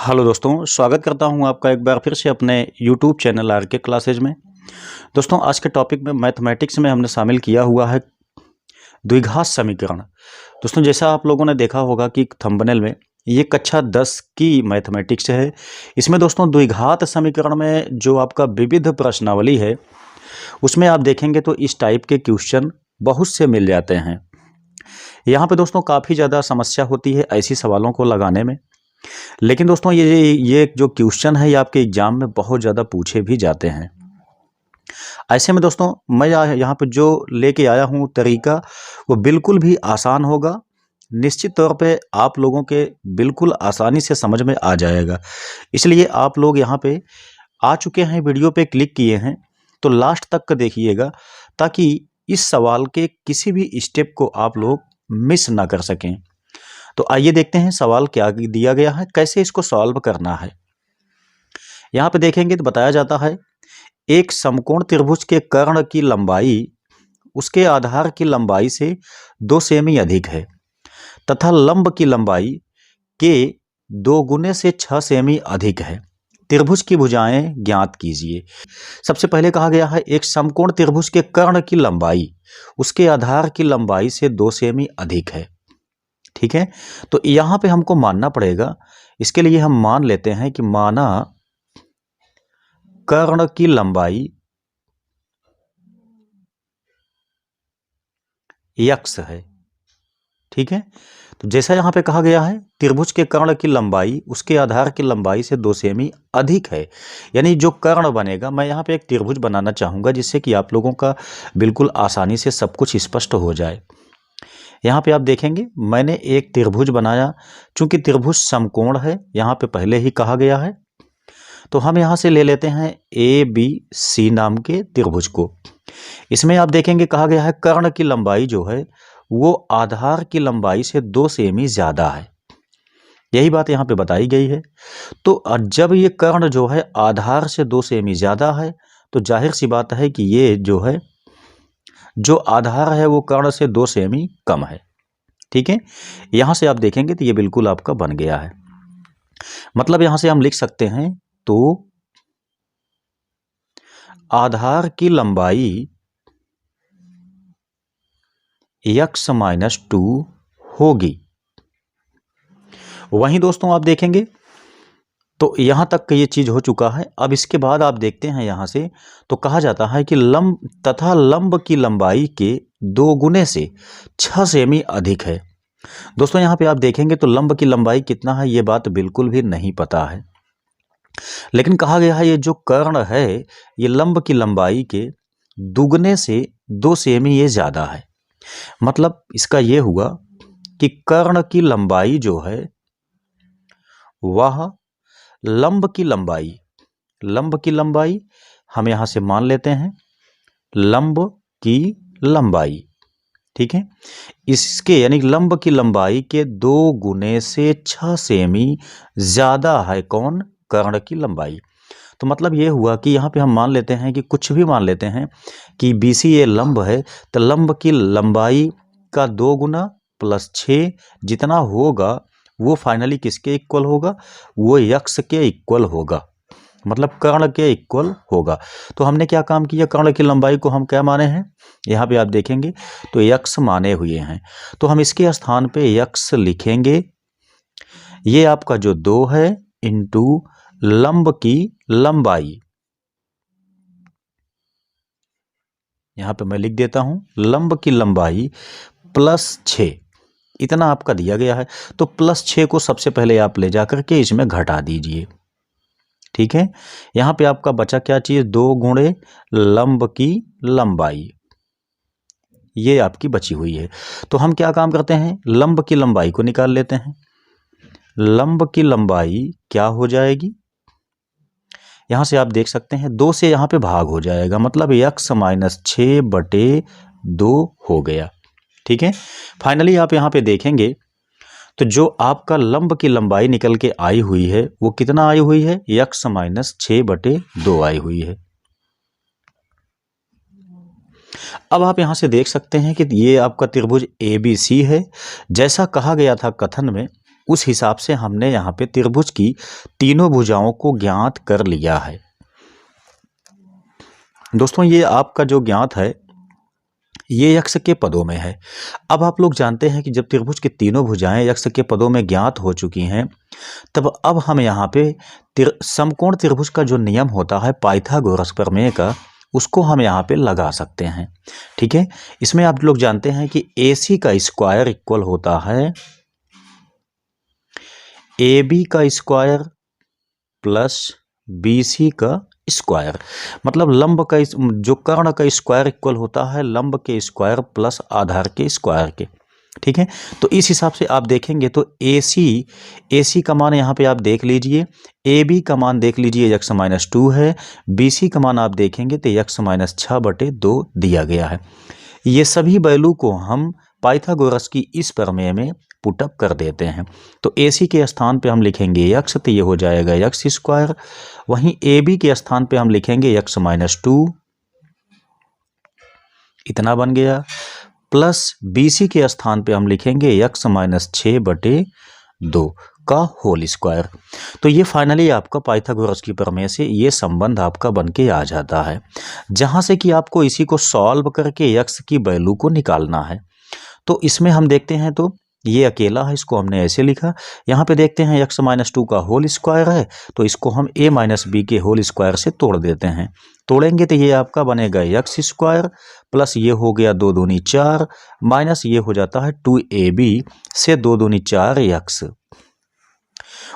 Hello दोस्तों, स्वागत करता हूं आपका एक बार फिर से अपने यूट्यूब चैनल आर के क्लासेज में। दोस्तों, आज के टॉपिक में मैथमेटिक्स में हमने शामिल किया हुआ है द्विघात समीकरण। दोस्तों, जैसा आप लोगों ने देखा होगा कि थंबनेल में ये कक्षा 10 की मैथमेटिक्स है। इसमें दोस्तों द्विघात समीकरण में जो आपका विविध प्रश्नावली है उसमें आप देखेंगे तो इस टाइप के क्वेश्चन बहुत से मिल जाते हैं। यहाँ पे दोस्तों काफ़ी ज़्यादा समस्या होती है ऐसी सवालों को लगाने में, लेकिन दोस्तों ये जो क्वेश्चन है ये आपके एग्जाम में बहुत ज़्यादा पूछे भी जाते हैं। ऐसे में दोस्तों मैं यहाँ पर जो लेके आया हूँ तरीका वो बिल्कुल भी आसान होगा। निश्चित तौर पे आप लोगों के बिल्कुल आसानी से समझ में आ जाएगा। इसलिए आप लोग यहाँ पे आ चुके हैं, वीडियो पे क्लिक किए हैं तो लास्ट तक का देखिएगा ताकि इस सवाल के किसी भी स्टेप को आप लोग मिस ना कर सकें। तो आइए देखते हैं सवाल क्या दिया गया है, कैसे इसको सॉल्व करना है। यहाँ पे देखेंगे तो बताया जाता है एक समकोण त्रिभुज के कर्ण की लंबाई उसके आधार की लंबाई से 2 सेमी अधिक है तथा लंब की लंबाई के 2 गुने से 6 सेमी अधिक है। त्रिभुज की भुजाएं ज्ञात कीजिए। सबसे पहले कहा गया है एक समकोण त्रिभुज के कर्ण की लंबाई उसके आधार की लंबाई से 2 सेमी अधिक है। ठीक है, तो यहाँ पे हमको मानना पड़ेगा। इसके लिए हम मान लेते हैं कि माना कर्ण की लंबाई x है। ठीक है, तो जैसा यहाँ पे कहा गया है त्रिभुज के कर्ण की लंबाई उसके आधार की लंबाई से 2 सेमी अधिक है, यानी जो कर्ण बनेगा, मैं यहाँ पे एक त्रिभुज बनाना चाहूँगा जिससे कि आप लोगों का बिल्कुल आसानी से सब कुछ स्पष्ट हो जाए। यहाँ पे आप देखेंगे मैंने एक त्रिभुज बनाया। चूंकि त्रिभुज समकोण है यहाँ पे पहले ही कहा गया है, तो हम यहाँ से ले लेते हैं ABC नाम के त्रिभुज को। इसमें आप देखेंगे कहा गया है कर्ण की लंबाई जो है वो आधार की लंबाई से 2 सेमी ज़्यादा है। यही बात यहाँ पे बताई गई है। तो जब ये कर्ण जो है आधार से 2 सेमी ज़्यादा है तो जाहिर सी बात है कि ये जो है जो आधार है वो कर्ण से 2 सेमी कम है। ठीक है, यहाँ से आप देखेंगे तो ये बिल्कुल आपका बन गया है। मतलब यहाँ से हम लिख सकते हैं तो आधार की लंबाई x-2 होगी। वहीं दोस्तों आप देखेंगे तो यहाँ तक ये चीज़ हो चुका है। अब इसके बाद आप देखते हैं यहाँ से तो कहा जाता है कि लंब की लंबाई के 2 गुने से 6 सेमी अधिक है। दोस्तों यहाँ पे आप देखेंगे तो लंब की लंबाई कितना है ये बात बिल्कुल भी नहीं पता है, लेकिन कहा गया है ये जो कर्ण है ये लंब की लंबाई के दुगने से 2 सेमी ये ज़्यादा है। मतलब इसका ये हुआ कि कर्ण की लंबाई जो है वह लंब की लंबाई हम यहाँ से मान लेते हैं लंब की लंबाई। ठीक है, इसके यानी लंब की लंबाई के 2 गुने से 6 सेमी ज़्यादा है कौन? कर्ण की लंबाई। तो मतलब ये हुआ कि यहाँ पे हम मान लेते हैं कि कुछ भी मान लेते हैं कि BC ये लंब है तो लंब की लंबाई का 2 गुना प्लस 6 जितना होगा वो फाइनली किसके इक्वल होगा? वो x के इक्वल होगा, मतलब कर्ण के इक्वल होगा। तो हमने क्या काम किया, कर्ण की लंबाई को हम क्या माने हैं, यहाँ पे आप देखेंगे तो x माने हुए हैं। तो हम इसके स्थान पे x लिखेंगे। ये आपका जो 2 है इंटू लंब की लंबाई, यहाँ पे मैं लिख देता हूँ लंब की लंबाई प्लस 6 इतना आपका दिया गया है। तो प्लस 6 को सबसे पहले आप ले जा करके इसमें घटा दीजिए। ठीक है, यहाँ पे आपका बचा क्या चीज़, 2 गुणे लंब की लंबाई, ये आपकी बची हुई है। तो हम क्या काम करते हैं, लंब की लंबाई को निकाल लेते हैं। लंब की लंबाई क्या हो जाएगी, यहाँ से आप देख सकते हैं 2 से यहाँ पे भाग हो जाएगा, मतलब x-6/2 हो गया। ठीक है, फाइनली आप यहाँ पे देखेंगे तो जो आपका लंब की लंबाई निकल के आई हुई है वो कितना आई हुई है, x-6/2 आई हुई है। अब आप यहाँ से देख सकते हैं कि ये आपका त्रिभुज ABC है। जैसा कहा गया था कथन में उस हिसाब से हमने यहाँ पे त्रिभुज की तीनों भुजाओं को ज्ञात कर लिया है। दोस्तों ये आपका जो ज्ञात है ये यक्ष के पदों में है। अब आप लोग जानते हैं कि जब त्रिभुज की तीनों भुजाएं यक्ष के पदों में ज्ञात हो चुकी हैं, तब अब हम यहाँ पे समकोण त्रिभुज का जो नियम होता है पाइथागोरस प्रमेय का, उसको हम यहाँ पे लगा सकते हैं। ठीक है, इसमें आप लोग जानते हैं कि AC का स्क्वायर इक्वल होता है AB का स्क्वायर प्लस BC का स्क्वायर, मतलब लंब का जो कर्ण का स्क्वायर इक्वल होता है लंब के स्क्वायर प्लस आधार के स्क्वायर के। ठीक है, तो इस हिसाब से आप देखेंगे तो AC का मान यहाँ पे आप देख लीजिए, AB का मान देख लीजिए x-2 है, BC का मान आप देखेंगे तो x-6/2 दिया गया है। ये सभी वैल्यू को हम पाइथागोरस की इस प्रमेय में पुटअप कर देते हैं। तो AC के स्थान पे हम लिखेंगे x, तो ये हो जाएगा x²। वहीं AB के स्थान पे हम लिखेंगे x-2, इतना बन गया, प्लस BC के स्थान पे हम लिखेंगे x-6/2 का होल स्क्वायर। तो ये फाइनली आपका पाइथागोरस की प्रमेय से ये संबंध आपका बन के आ जाता है, जहाँ से कि आपको इसी को सॉल्व करके x की वैल्यू को निकालना है। तो इसमें हम देखते हैं तो ये अकेला है, इसको हमने ऐसे लिखा। यहाँ पे देखते हैं x-2 का होल स्क्वायर है, तो इसको हम a-b के होल स्क्वायर से तोड़ देते हैं। तोड़ेंगे तो ये आपका बनेगा x² प्लस ये हो गया 2 दूनी 4 माइनस ये हो जाता है 2ab से 2 दूनी 4x।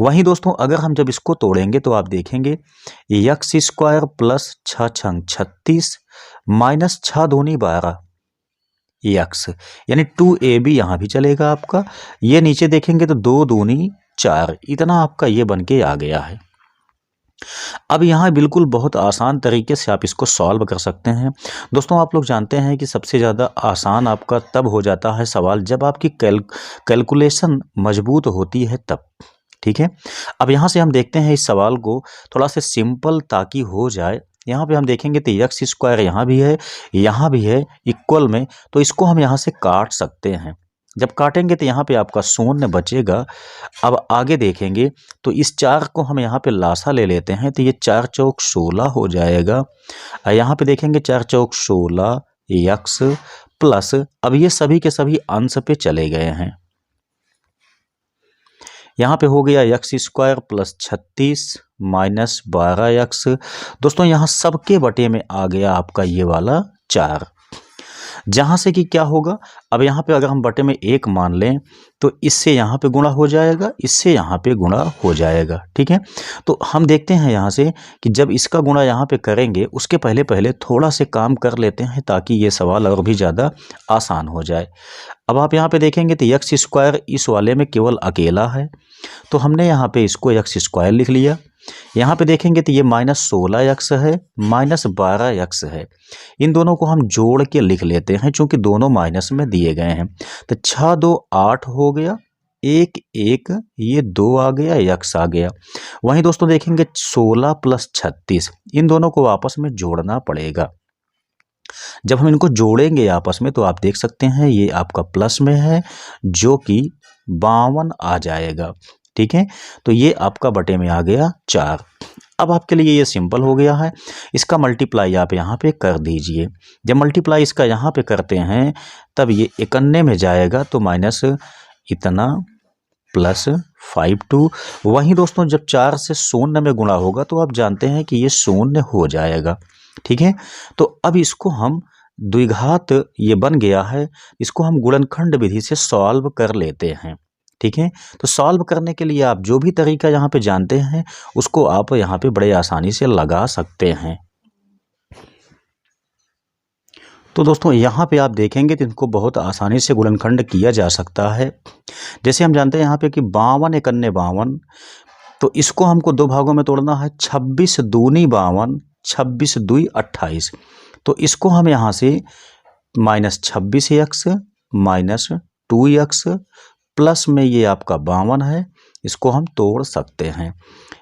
वहीं दोस्तों अगर हम जब इसको तोड़ेंगे तो आप देखेंगे x² प्लस 6×6 36 माइनस 6 दूनी 12 x, यानी 2ab यहाँ भी चलेगा आपका। ये नीचे देखेंगे तो 2 दूनी 4, इतना आपका ये बन के आ गया है। अब यहाँ बिल्कुल बहुत आसान तरीके से आप इसको सॉल्व कर सकते हैं। दोस्तों आप लोग जानते हैं कि सबसे ज़्यादा आसान आपका तब हो जाता है सवाल जब आपकी कैलकुलेशन मजबूत होती है तब। ठीक है, अब यहाँ से हम देखते हैं इस सवाल को थोड़ा सा सिंपल ताकि हो जाए। यहाँ पे हम देखेंगे तो x² यहाँ भी है इक्वल में, तो इसको हम यहाँ से काट सकते हैं। जब काटेंगे तो यहाँ पे आपका शून्य बचेगा। अब आगे देखेंगे तो इस 4 को हम यहाँ पे लासा ले लेते हैं, तो ये 4 चौक 16 हो जाएगा। यहाँ पे देखेंगे 4 चौक 16 x प्लस, अब ये सभी के सभी अंश पे चले गए हैं। यहाँ पे हो गया x² प्लस 36 माइनस 12x। दोस्तों यहाँ सबके बटे में आ गया आपका ये वाला 4, जहाँ से कि क्या होगा, अब यहाँ पे अगर हम बटे में 1 मान लें तो इससे यहाँ पे गुणा हो जाएगा, इससे यहाँ पे गुणा हो जाएगा। ठीक है, तो हम देखते हैं यहाँ से कि जब इसका गुणा यहाँ पे करेंगे उसके पहले थोड़ा से काम कर लेते हैं ताकि ये सवाल और भी ज़्यादा आसान हो जाए। अब आप यहाँ पे देखेंगे तो x² इस वाले में केवल अकेला है, तो हमने यहाँ पे इसको x² लिख लिया। यहाँ पे देखेंगे तो ये -16x है, -12x है, इन दोनों को हम जोड़ के लिख लेते हैं चूंकि दोनों माइनस में दिए गए हैं। तो 6 2 8 हो गया, 1 1 ये 2 आ गया, x आ गया। वहीं दोस्तों देखेंगे 16 प्लस 36, इन दोनों को आपस में जोड़ना पड़ेगा। जब हम इनको जोड़ेंगे आपस में तो आप देख सकते हैं ये आपका प्लस में है जो कि 52 आ जाएगा। ठीक है, तो ये आपका बटे में आ गया 4। अब आपके लिए ये सिंपल हो गया है, इसका मल्टीप्लाई आप यहाँ पे कर दीजिए। जब मल्टीप्लाई इसका यहाँ पे करते हैं तब ये 91 में जाएगा, तो माइनस इतना प्लस 52। वहीं दोस्तों जब 4 से 0 में गुणा होगा तो आप जानते हैं कि ये 0 हो जाएगा। ठीक है, तो अब इसको हम द्विघात ये बन गया है, इसको हम गुणनखंड विधि से सॉल्व कर लेते हैं। ठीक है, तो सॉल्व करने के लिए आप जो भी तरीका यहाँ पे जानते हैं उसको आप यहाँ पे बड़े आसानी से लगा सकते हैं। तो दोस्तों यहाँ पे आप देखेंगे तो इनको बहुत आसानी से गुणनखंड किया जा सकता है। जैसे हम जानते हैं यहाँ पे कि 52 51 52, तो इसको हमको 2 भागों में तोड़ना है। 26 दूनी 52, 26 दूई 28, तो इसको हम यहाँ से -26x -2x प्लस में ये आपका 52 है, इसको हम तोड़ सकते हैं।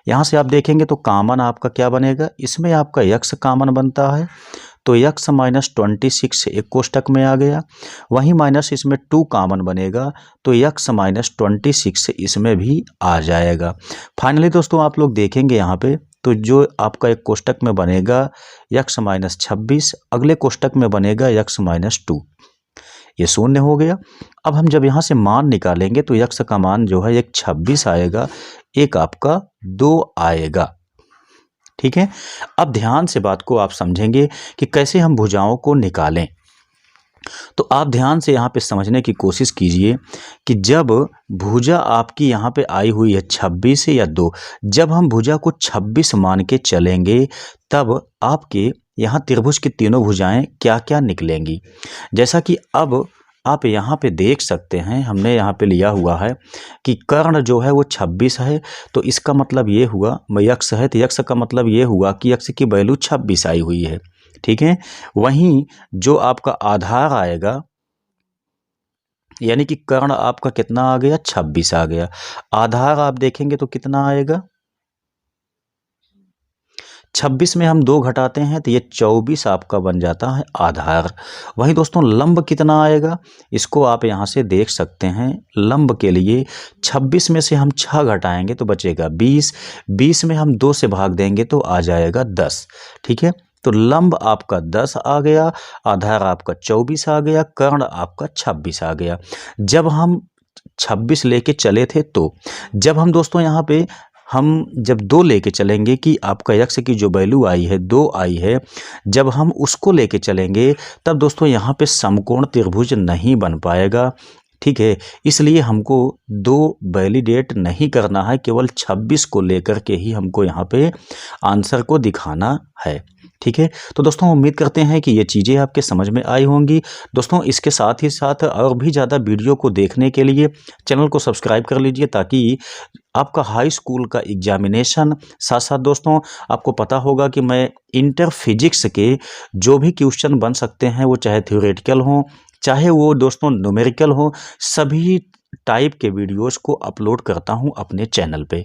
यहाँ से आप देखेंगे तो कामन आपका क्या बनेगा, इसमें आपका x कामन बनता है, तो यक्स माइनस 26 एक कोष्टक में आ गया, वहीं माइनस इसमें 2 कॉमन बनेगा तो यक्स माइनस 26 इसमें भी आ जाएगा। फाइनली दोस्तों आप लोग देखेंगे यहाँ पे तो जो आपका एक कोष्टक में बनेगा यक्स माइनस 26, अगले कोष्टक में बनेगा यक्स माइनस 2, ये शून्य हो गया। अब हम जब यहाँ से मान निकालेंगे तो यक्स का मान जो है एक 26 आएगा, एक आपका 2 आएगा। ठीक है, अब ध्यान से बात को आप समझेंगे कि कैसे हम भुजाओं को निकालें। तो आप ध्यान से यहाँ पे समझने की कोशिश कीजिए कि जब भुजा आपकी यहाँ पे आई हुई है 26 या 2, जब हम भुजा को 26 मान के चलेंगे तब आपके यहाँ त्रिभुज की तीनों भुजाएं क्या क्या निकलेंगी। जैसा कि अब आप यहाँ पे देख सकते हैं, हमने यहाँ पे लिया हुआ है कि कर्ण जो है वो 26 है, तो इसका मतलब ये हुआ यक्स है तो यक्स का मतलब ये हुआ कि यक्स की वैल्यू 26 आई हुई है। ठीक है, वहीं जो आपका आधार आएगा यानी कि कर्ण आपका कितना आ गया 26 आ गया, आधार आप देखेंगे तो कितना आएगा 26 में हम 2 घटाते हैं तो ये 24 आपका बन जाता है आधार। वहीं दोस्तों लंब कितना आएगा इसको आप यहाँ से देख सकते हैं, लंब के लिए 26 में से हम 6 घटाएंगे तो बचेगा 20, 20 में हम 2 से भाग देंगे तो आ जाएगा 10। ठीक है, तो लंब आपका 10 आ गया, आधार आपका 24 आ गया, कर्ण आपका 26 आ गया। जब हम 26 लेके चले थे तो जब हम दोस्तों यहाँ पे हम जब 2 लेके चलेंगे कि आपका यक्स की जो वैल्यू आई है 2 आई है, जब हम उसको लेके चलेंगे तब दोस्तों यहाँ पे समकोण त्रिभुज नहीं बन पाएगा। ठीक है, इसलिए हमको 2 वैलिडेट नहीं करना है, केवल 26 को लेकर के ही हमको यहाँ पे आंसर को दिखाना है। ठीक है, तो दोस्तों उम्मीद करते हैं कि ये चीज़ें आपके समझ में आई होंगी। दोस्तों इसके साथ ही साथ और भी ज़्यादा वीडियो को देखने के लिए चैनल को सब्सक्राइब कर लीजिए ताकि आपका हाई स्कूल का एग्जामिनेशन, साथ साथ दोस्तों आपको पता होगा कि मैं इंटर फिजिक्स के जो भी क्वेश्चन बन सकते हैं वो चाहे थ्योरेटिकल हों चाहे वो दोस्तों न्यूमेरिकल हो, सभी टाइप के वीडियोस को अपलोड करता हूं अपने चैनल पे।